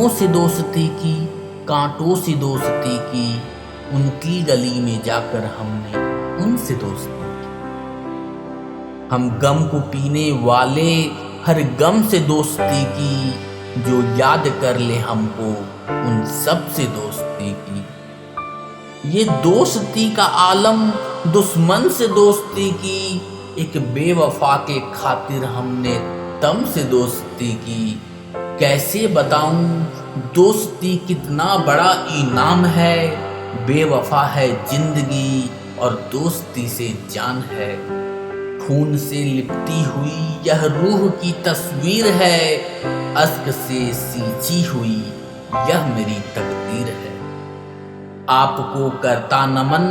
फूलों से दोस्ती की, कांटों से दोस्ती की, उनकी गली में जाकर हमने उनसे दोस्ती की। हम गम को पीने वाले हर गम से दोस्ती की, जो याद कर ले हमको उन सब से दोस्ती की। ये दोस्ती का आलम दुश्मन से दोस्ती की, एक बेवफा के खातिर हमने तम से दोस्ती की। कैसे बताऊं दोस्ती कितना बड़ा इनाम है, बेवफा है जिंदगी और दोस्ती से जान है। खून से लिपटी हुई यह रूह की तस्वीर है, अश्क से सींची हुई यह मेरी तकदीर है। आपको करता नमन,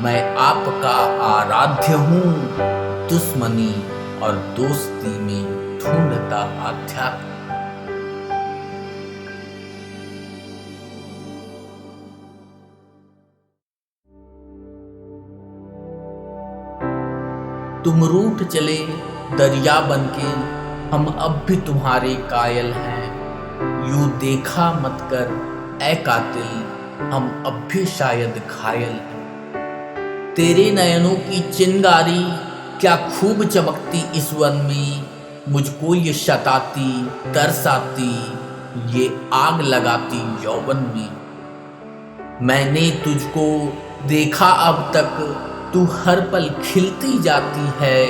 मैं आपका आराध्य हूँ, दुश्मनी और दोस्ती में ढूंढता अध्यात्म। तुम रूठ चले दरिया बनके, हम अब भी तुम्हारे कायल हैं। यूं देखा मत कर ऐ कातिल, हम अब भी शायद घायल हैं। तेरे नयनों की चिंगारी क्या खूब चमकती इस वन में, मुझको ये शताती तरसाती, ये आग लगाती यौवन में। मैंने तुझको देखा अब तक, तू हर पल खिलती जाती है।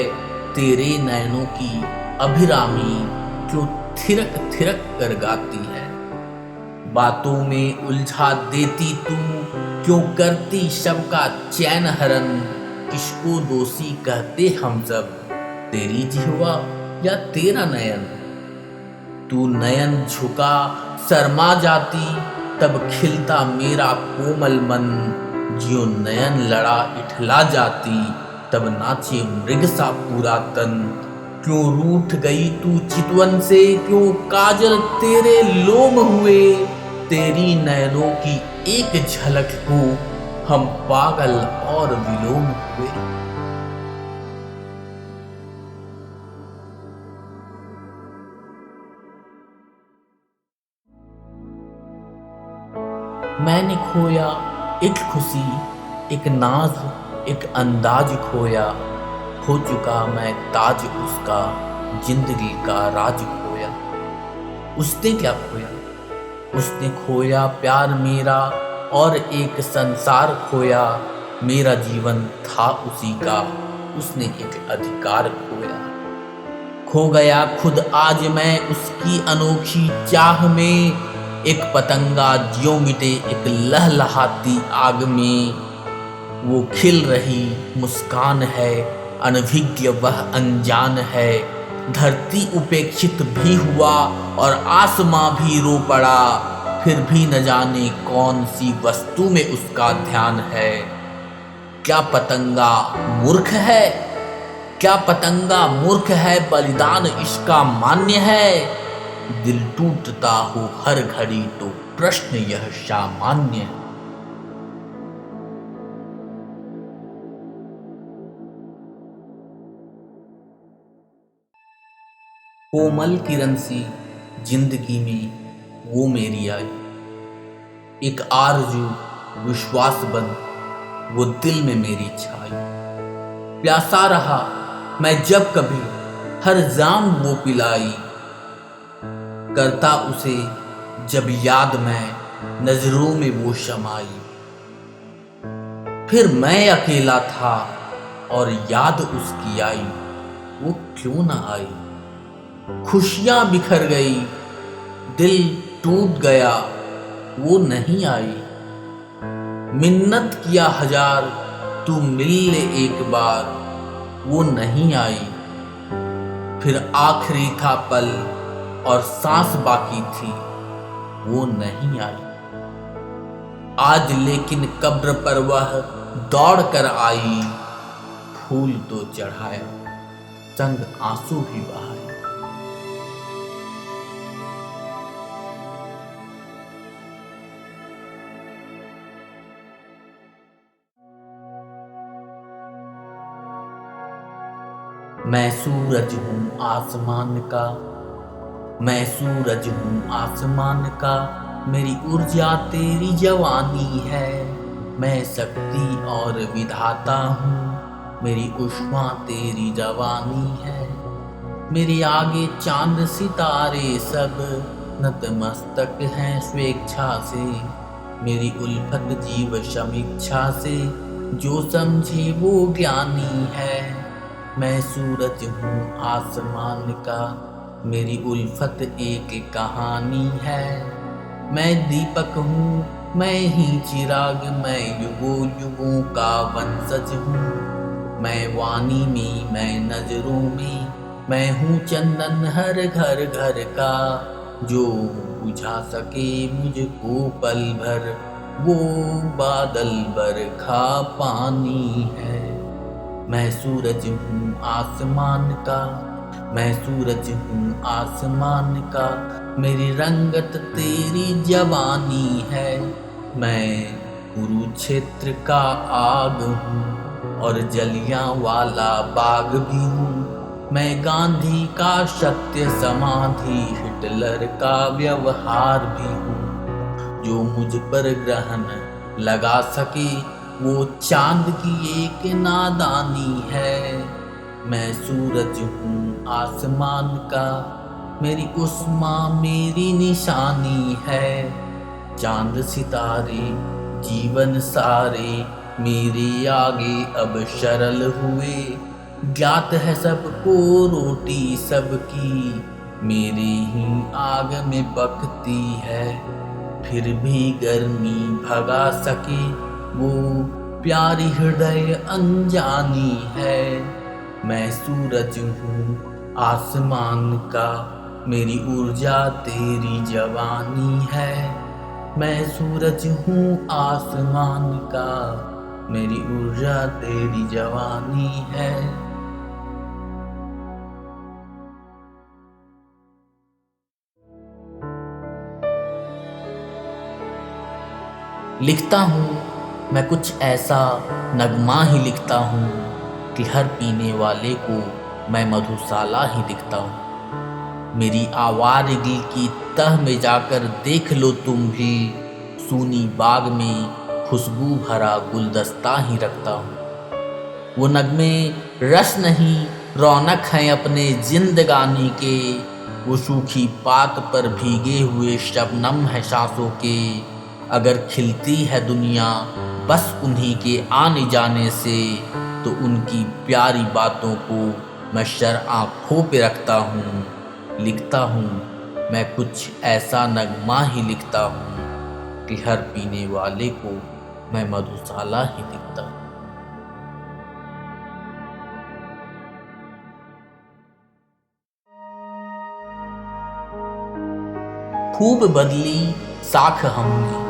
तेरे नैनों की अभिरामी क्यों थिरक थिरक कर गाती है। बातों में उलझा देती तू, क्यों करती शब का चैन हरण। किसको दोषी कहते हम सब, तेरी जिह्वा या तेरा नयन। तू नयन झुका शर्मा जाती, तब खिलता मेरा कोमल मन। ज्यों नयन लड़ा इठला जाती, तब नाचे मृग सा पूरा तन। क्यों रूठ गई तू चितवन से, क्यों काजल तेरे लोम हुए। तेरी नयनों की एक झलक को हम पागल और विलोम हुए। मैंने खोया एक खुशी, एक नाज, एक अंदाज खोया। खो चुका मैं ताज उसका, जिंदगी का राज खोया। उसने क्या खोया? उसने खोया प्यार मेरा और एक संसार खोया। मेरा जीवन था उसी का, उसने एक अधिकार खोया। खो गया खुद आज मैं उसकी अनोखी चाह में। एक पतंगा ज्यों मिटे एक लहलहाती आग में। वो खिल रही मुस्कान है, अनभिज्ञ वह अनजान है। धरती उपेक्षित भी हुआ और आसमां भी रो पड़ा। फिर भी न जाने कौन सी वस्तु में उसका ध्यान है। क्या पतंगा मूर्ख है? क्या पतंगा मूर्ख है? बलिदान इसका मान्य है। दिल टूटता हो हर घड़ी तो प्रश्न यह सामान्य है। कोमल किरण सी जिंदगी में वो मेरी आई। एक आरज़ू विश्वास बन वो दिल में मेरी छाई। प्यासा रहा मैं जब कभी हर जाम वो पिलाई। करता उसे जब याद मैं नजरों में वो शमाई। फिर मैं अकेला था और याद उसकी आई। वो क्यों ना आई? खुशियां बिखर गई, दिल टूट गया, वो नहीं आई। मिन्नत किया हजार तू मिल ले एक बार, वो नहीं आई। फिर आखिरी था पल और सांस बाकी थी, वो नहीं आई। आज लेकिन कब्र पर वह दौड़ कर आई। फूल तो चढ़ाया, संग आंसू भी बहाए। मैं सूरज हूँ आसमान का, मैं सूरज हूँ आसमान का। मेरी ऊर्जा तेरी जवानी है। मैं शक्ति और विधाता हूँ, मेरी ऊष्मा तेरी रवानी है। मेरे आगे चांद सितारे सब नतमस्तक हैं स्वेच्छा से। मेरी उल्फत जीव समीक्षा से, जो समझे वो ज्ञानी है। मैं सूरज हूँ आसमान का, मेरी उल्फत एक कहानी है। मैं दीपक हूँ, मैं ही चिराग, मैं युगों युगों का वंशज हूँ। मैं वाणी में, मैं नजरों में, मैं हूँ चंदन हर घर घर का। जो बुझा सके मुझको पल भर, वो बादल बरखा पानी है। मैं सूरज हूँ आसमान का, मैं सूरज हूँ आसमान का। मेरी रंगत तेरी जवानी है। मैं कुरुक्षेत्र का आग हूँ और जलियांवाला बाग भी हूँ। मैं गांधी का सत्य समाधि, हिटलर का व्यवहार भी हूँ। जो मुझ पर ग्रहण लगा सके, वो चांद की एक नादानी है। मैं सूरज हूँ आसमान का, मेरी उस्मा मेरी निशानी है। चांद सितारे जीवन सारे मेरे आगे अब सरल हुए। ज्ञात है सबको रोटी सबकी, मेरी ही आग में पकती है। फिर भी गर्मी भगा सके, वो प्यारी हृदय अनजानी है। मैं सूरज हूँ आसमान का, मेरी ऊर्जा तेरी जवानी है। मैं सूरज हूँ आसमान का, मेरी ऊर्जा तेरी जवानी है। लिखता हूँ मैं कुछ ऐसा नगमा ही लिखता हूँ कि हर पीने वाले को मैं मधुशाला ही दिखता हूँ। मेरी आवारगी की तह में जाकर देख लो तुम भी, सूनी बाग में खुशबू भरा गुलदस्ता ही रखता हूँ। वो नगमे रस नहीं रौनक हैं अपने जिंदगानी के, वो सूखी पात पर भीगे हुए शबनम है सांसों के। अगर खिलती है दुनिया बस उन्हीं के आने जाने से, तो उनकी प्यारी बातों को मैं शर आँखों पे रखता हूँ। लिखता हूँ मैं कुछ ऐसा नगमा ही लिखता हूँ कि हर पीने वाले को मैं मधुशाला ही दिखता हूँ। खूब बदली साख हमने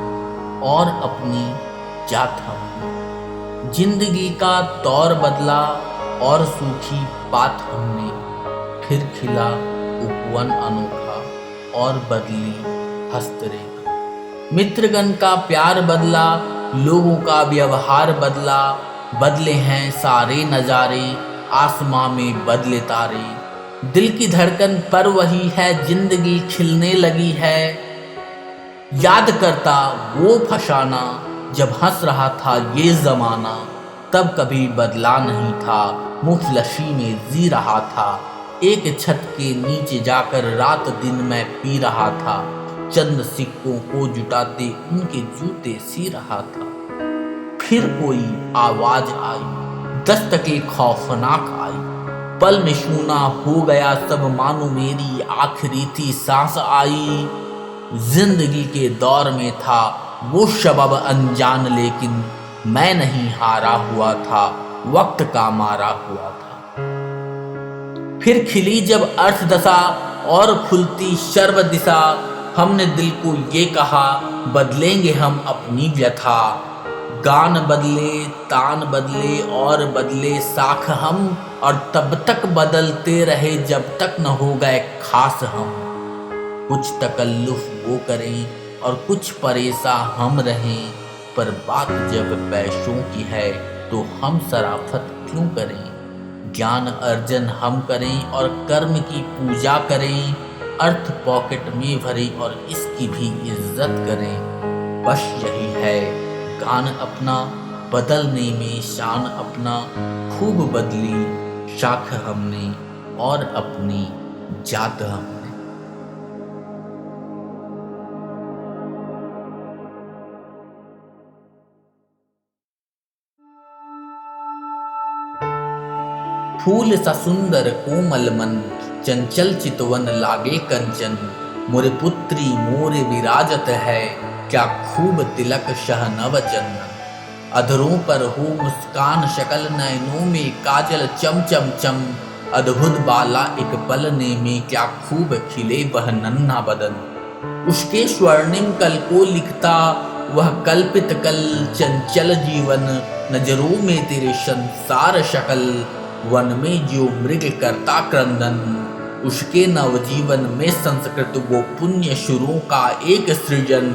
और अपनी जात हमने, जिंदगी का तौर बदला और सूखी पात हमने। फिर खिला उपवन अनोखा और बदली हस्तरेखा। मित्रगण का प्यार बदला, लोगों का व्यवहार बदला। बदले हैं सारे नजारे, आसमां में बदले तारे। दिल की धड़कन पर वही है, जिंदगी खिलने लगी है। याद करता वो फसाना, जब हंस रहा था ये जमाना। तब कभी बदला नहीं था, मुफलसी में जी रहा था। एक छत के नीचे जाकर रात दिन मैं पी रहा था। चंद सिक्कों को जुटाते उनके जूते सी रहा था। फिर कोई आवाज आई, दस्तके खौफनाक आई। पल में शूना हो गया सब, मानो मेरी आखिरी थी सांस आई। जिंदगी के दौर में था वो शबब अनजान, लेकिन मैं नहीं हारा हुआ था, वक्त का मारा हुआ था। फिर खिली जब अर्थ दशा और खुलती शर्व दिशा, हमने दिल को ये कहा बदलेंगे हम अपनी व्यथा। गान बदले तान बदले और बदले साख हम, और तब तक बदलते रहे जब तक न हो गए खास हम। कुछ तकल्लुफ वो करें और कुछ परेशा हम रहें, पर बात जब पैसों की है तो हम शराफत क्यों करें। ज्ञान अर्जन हम करें और कर्म की पूजा करें, अर्थ पॉकेट में भरे और इसकी भी इज्जत करें। बस यही है गान अपना, बदलने में शान अपना। खूब बदली शाख हमने और अपनी जात हमने। फूल सा सुंदर कोमल मन, चंचल चितवन लागे कंचन। मोरे पुत्री मोरे विराजत है, क्या खूब तिलक शहनव चंदन। अधरों पर हो मुस्कान शकल, नयनों में काजल चम चम चम। अद्भुत बाला एक पलने में, क्या खूब खिले वह नन्हा बदन। उसके स्वर्णिम कल को लिखता वह कल्पित कल, चंचल जीवन नजरों में तेरे संसार शकल। वन में जो मृग करता क्रंदन, उसके नवजीवन में संस्कृत वो पुण्य शुरों का एक सृजन।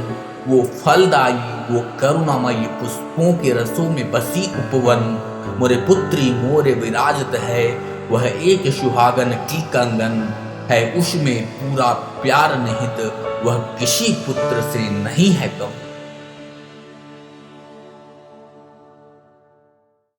वो फलदायी वो करुणामयी पुष्पों के रसों में बसी उपवन। मोरे पुत्री मोरे विराजत है, वह एक सुहागन की कंगन है। उसमें पूरा प्यार निहित, वह किसी पुत्र से नहीं है कम।